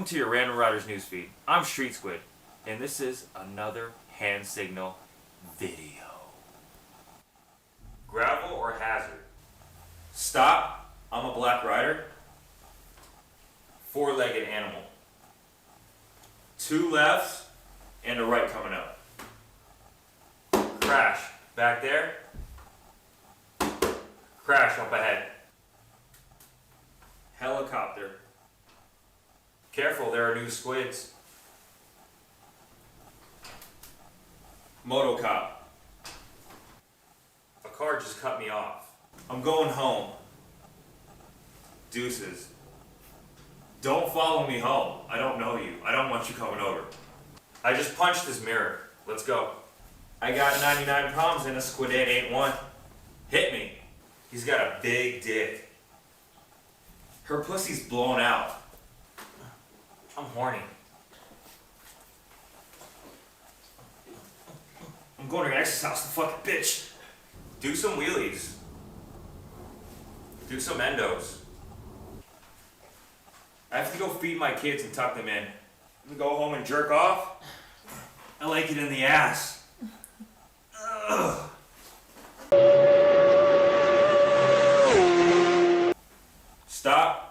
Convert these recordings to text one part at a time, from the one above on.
to your Random Riders newsfeed. I'm Street Squid, and this is another hand signal video. Gravel or hazard? Stop, I'm a black rider. Four-legged animal. Two lefts and a right coming up. Crash, back there. Crash up ahead. Helicopter. Careful, there are new squids. Motocop. A car just cut me off. I'm going home. Deuces. Don't follow me home. I don't know you. I don't want you coming over. I just punched this mirror. Let's go. I got 99 problems and a squid ain't one. Hit me. He's got a big dick. Her pussy's blown out. I'm horny. I'm going to exercise the fucking bitch. Do some wheelies. Do some endos. I have to go feed my kids and tuck them in. I'm gonna go home and jerk off. I like it in the ass. Ugh. Stop.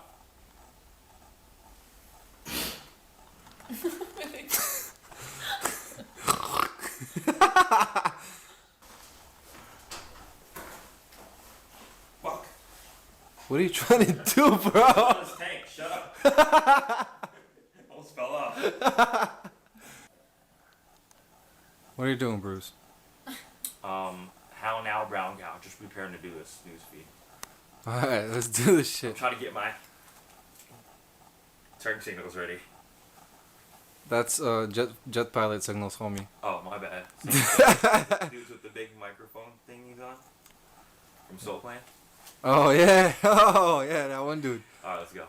Fuck. What are you trying to do, bro? Tank, shut up. Almost fell off. What are you doing, Bruce? How now, brown cow? Just preparing to do this news feed. Alright, let's do this shit. I'm trying to get my turn signals ready. That's jet pilot signals, homie. Oh, my bad. Dudes with the big microphone thingies on from Soul Plan. Oh yeah, that one dude. Alright, let's go.